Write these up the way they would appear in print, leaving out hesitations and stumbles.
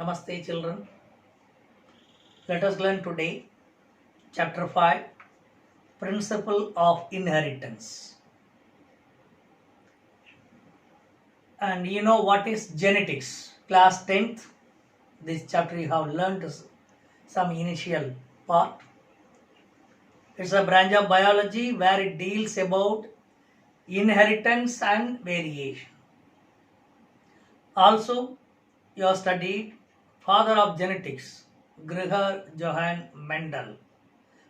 Namaste children. Let us learn today chapter 5 Principle of Inheritance. And you know what is genetics? Class 10th. This chapter you have learned some initial part. It's a branch of biology where it deals about inheritance and variation. Also, you have studied father of genetics, Gregor Johann Mendel,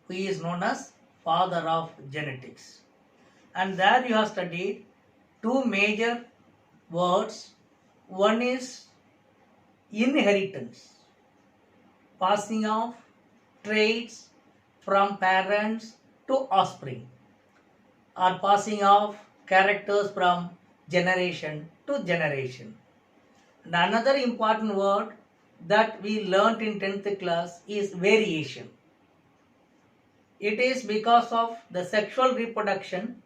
who is known as father of genetics. And there you have studied two major words. One is inheritance, passing of traits from parents to offspring, or passing of characters from generation to generation. And another important word that we learnt in 10th class is variation. It is because of the sexual reproduction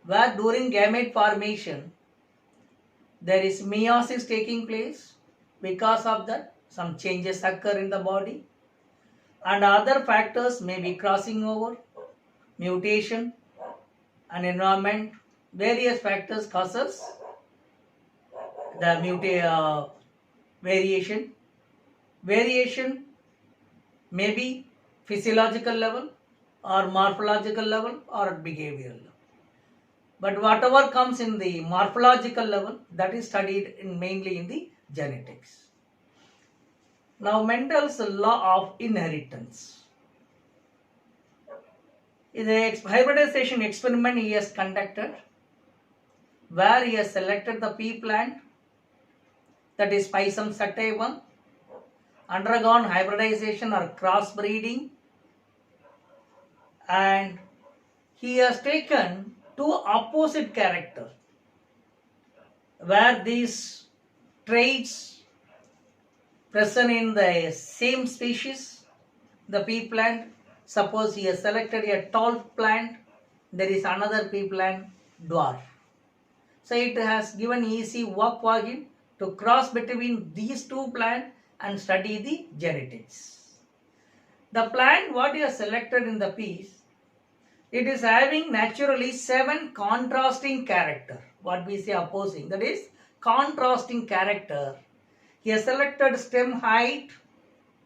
where during gamete formation there is meiosis taking place. Because of that some changes occur in the body and other factors may be crossing over, mutation and environment. Various factors causes the variation. Variation may be physiological level or morphological level or behavioral level. But whatever comes in the morphological level, that is studied mainly in the genetics. Now Mendel's law of inheritance. In the hybridization experiment he has conducted, where he has selected the pea plant, that is Pisum sativum, undergone hybridization or crossbreeding, and he has taken two opposite characters where these traits present in the same species, the pea plant. Suppose he has selected a tall plant, there is another pea plant dwarf. So it has given easy work for him to cross between these two plants and study the genetics. The plant what he has selected in the piece, it is having naturally 7 contrasting character. What we say opposing, that is contrasting character. He has selected stem height,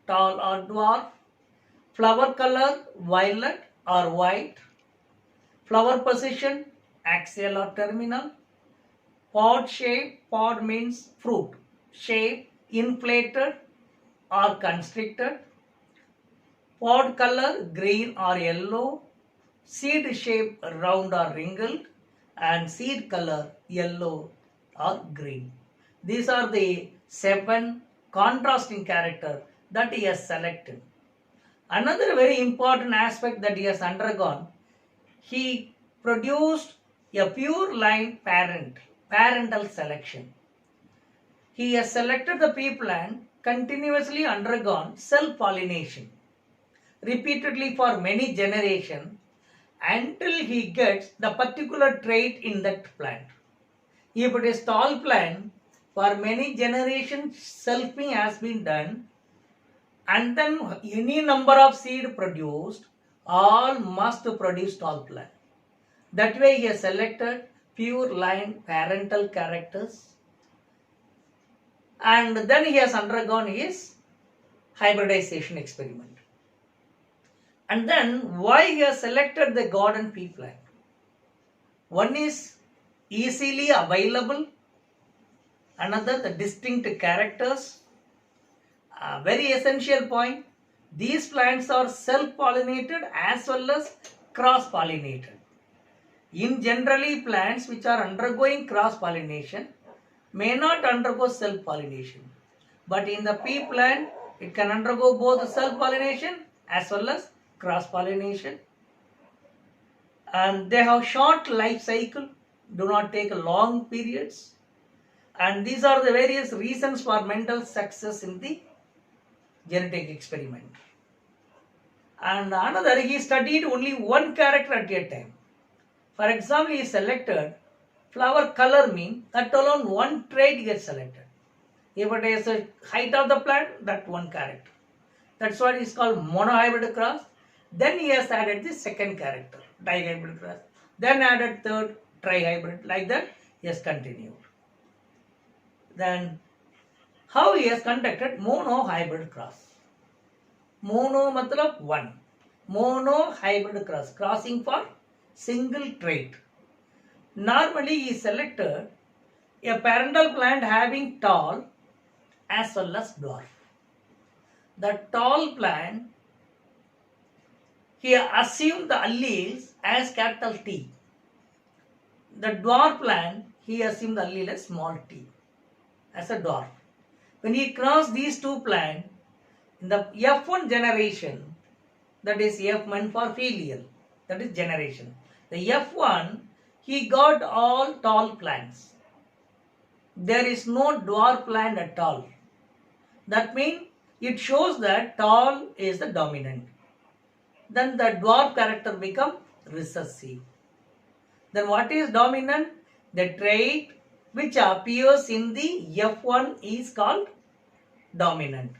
tall or dwarf, flower color, violet or white, flower position, axial or terminal, pod shape, pod means fruit, shape, inflated or constricted, pod color, green or yellow, seed shape, round or wrinkled, and seed color, yellow or green. These are the 7 contrasting characters that he has selected. Another very important aspect that he has undergone, he produced a pure line parental selection. He has selected the pea plant, continuously undergone self-pollination repeatedly for many generations until he gets the particular trait in that plant. If it is tall plant, for many generations selfing has been done, and then any number of seed produced, all must produce tall plant. That way he has selected pure line parental characters, and then he has undergone his hybridization experiment. And then why he has selected the garden pea plant? One is easily available, another the distinct characters. A very essential point, these plants are self-pollinated as well as cross-pollinated. In generally plants which are undergoing cross-pollination may not undergo self-pollination. But in the pea plant, it can undergo both self-pollination as well as cross-pollination. And they have short life cycle, do not take long periods. And these are the various reasons for Mendel's success in the genetic experiment. And another, he studied only one character at a time. For example, he selected flower color, mean that alone one trait gets selected. If it is the height of the plant, that one character. That's what is called monohybrid cross. Then he has added the second character, dihybrid cross. Then added third, trihybrid. Like that, he has continued. Then, how he has conducted monohybrid cross. Mono matlab one. Monohybrid cross, crossing for single trait. Normally, he selected a parental plant having tall as well as dwarf. The tall plant, he assumed the alleles as capital T. The dwarf plant, he assumed the allele as small t, as a dwarf. When he crossed these two plants, in the F1 generation, that is F meant for filial, that is generation. The F1, he got all tall plants. There is no dwarf plant at all. That means it shows that tall is the dominant. Then the dwarf character become recessive. Then what is dominant? The trait which appears in the F1 is called dominant.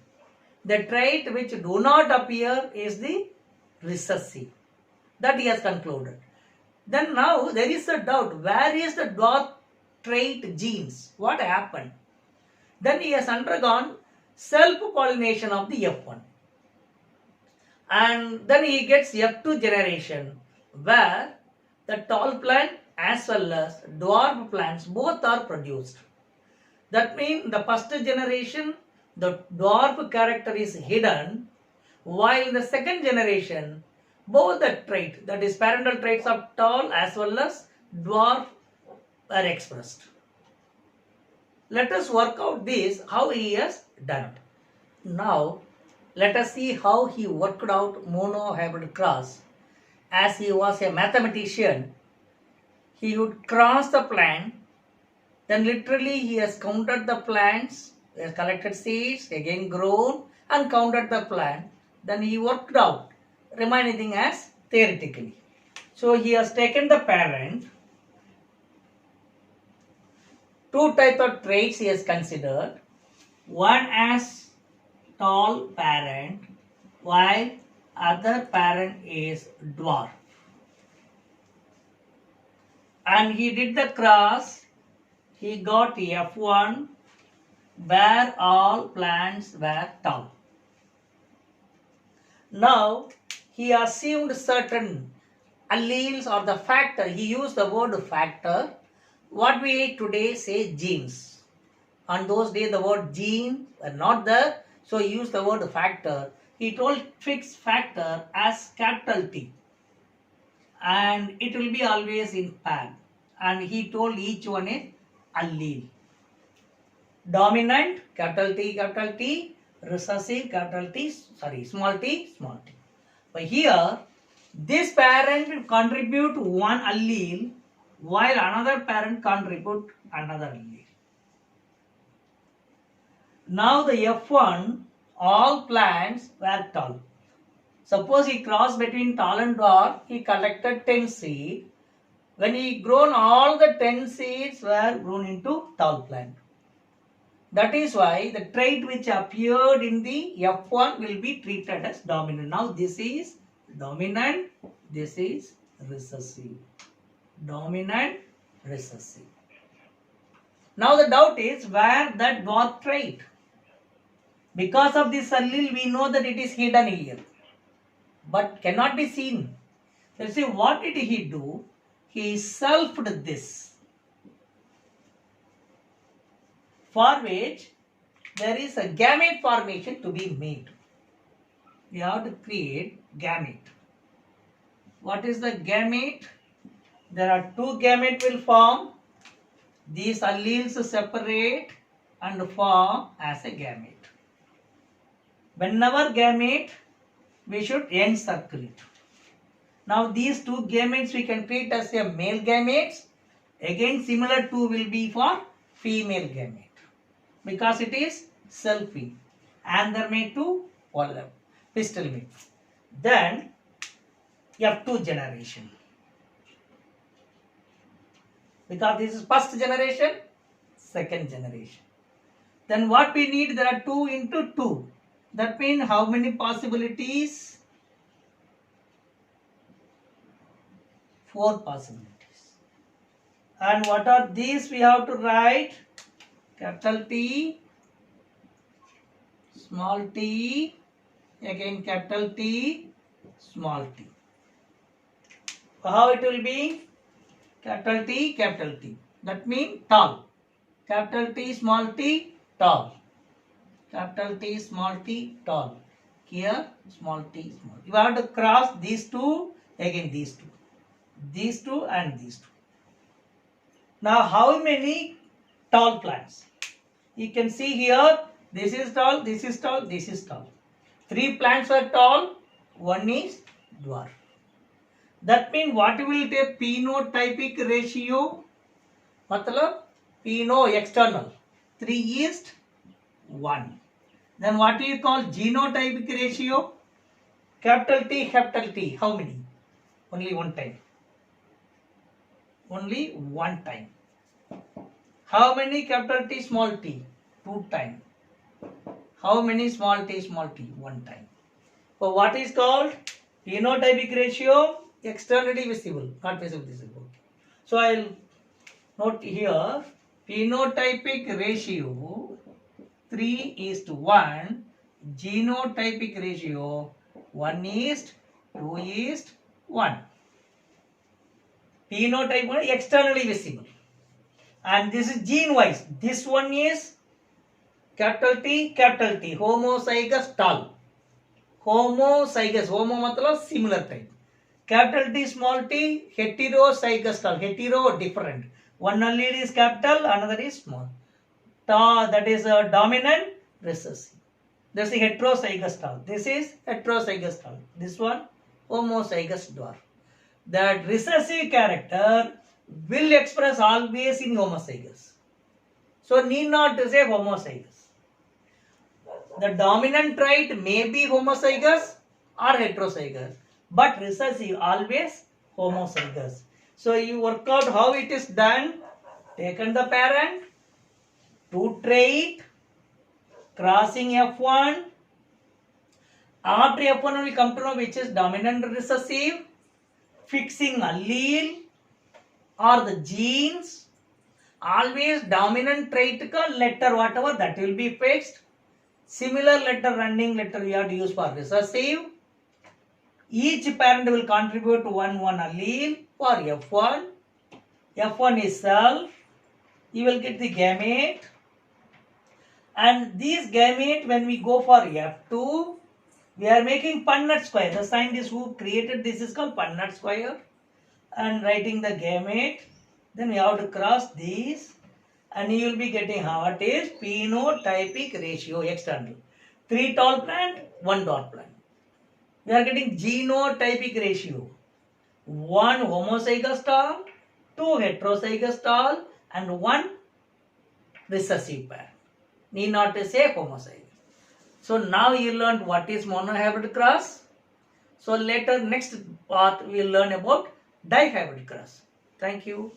The trait which do not appear is the recessive. That he has concluded. Then now there is a doubt. Where is the dwarf trait genes? What happened? Then he has undergone self-pollination of the F1. And then he gets F2 generation, where the tall plant as well as dwarf plants both are produced. That means the first generation, the dwarf character is hidden, while in the second generation, both the trait, that is parental traits of tall as well as dwarf, are expressed. Let us work out this, how he has done it. Now, let us see how he worked out monohybrid cross. As he was a mathematician, he would cross the plant, then literally he has counted the plants, he has collected seeds, again grown and counted the plant. Then he worked out remaining thing as theoretically. So he has taken the parent, two types of traits he has considered, one as tall parent while other parent is dwarf. And he did the cross, he got F1 where all plants were tall. Now he assumed certain alleles or the factor, he used the word factor, what we today say genes. On those days the word gene were not there, so he used the word factor. He told fixed factor as capital T, and it will be always in pair, and he told each one is allele. Dominant capital T, recessive capital T, small t. But here this parent will contribute one allele while another parent contribute another allele. Now the F1, all plants were tall. Suppose he crossed between tall and dwarf, he collected 10 seeds. When he grown, all the 10 seeds were grown into tall plant. That is why the trait which appeared in the F1 will be treated as dominant. Now this is dominant, this is recessive. Dominant, recessive. Now the doubt is where that dwarf trait. Because of this allele, we know that it is hidden here, but cannot be seen. Let's see, what did he do? He selfed this, for which there is a gamete formation to be made. We have to create gamete. What is the gamete? There are two gametes will form. These alleles separate and form as a gamete. Whenever gamete, we should encircle it. Now these two gametes we can treat as a male gametes. Again similar two will be for female gamete, because it is selfie. Anther mate to pistil mate. Then F2 generation. Because this is first generation, second generation. Then what we need, there are 2 into 2. That means how many possibilities? 4 possibilities. And what are these? We have to write capital T, small t, again capital T, small t. How it will be? Capital T, capital T. That means tall. Capital T, small t, tall. Capital T, small t, tall. Here, small t, small. You have to cross these two, again these two. These two and these two. Now, how many tall plants? You can see here, this is tall, this is tall, this is tall. 3 plants are tall, 1 is dwarf. That means what will take phenotypic ratio? Matlab, pheno external. 3:1. Then what do you call genotypic ratio? Capital T, capital T. How many? Only 1 time. Only 1 time. How many capital T, small t? 2 times. How many small t, small t? 1 time. So what is called phenotypic ratio? Externally visible, not visible. So I'll note here phenotypic ratio 3:1, genotypic ratio 1:2:1. Phenotype one externally visible, and this is gene wise. This one is capital T, homozygous tall. Homozygous, homo matlab similar type. Capital T, small t, heterozygous tall. Hetero different. One allele is capital, another is small. That is a dominant, recessive. That's the heterozygous tall. This is heterozygous tall. This one homozygous dwarf. That recessive character will express always in homozygous. So need not to say homozygous. The dominant trait may be homozygous or heterozygous, but recessive always homozygous. So you work out how it is done. Taken the parent, 2 trait, crossing F1. After F1 we come to know which is dominant or recessive, fixing allele or the genes. Always dominant trait ka letter whatever that will be fixed. Similar letter, running letter we have to use for recessive. Each parent will contribute to one allele for F1. F1 is self. You will get the gamete. And these gamete, when we go for F2, we are making Punnett square. The scientist who created this is called Punnett square. And writing the gamete. Then we have to cross these. And you will be getting what is phenotypic ratio external. 3 tall plant, 1 dwarf plant. We are getting genotypic ratio. 1 homozygous tall, 2 heterozygous tall, and 1 recessive pair. Need not to say homozygous. So now you learned what is monohybrid cross. So later next part we will learn about dihybrid cross. Thank you.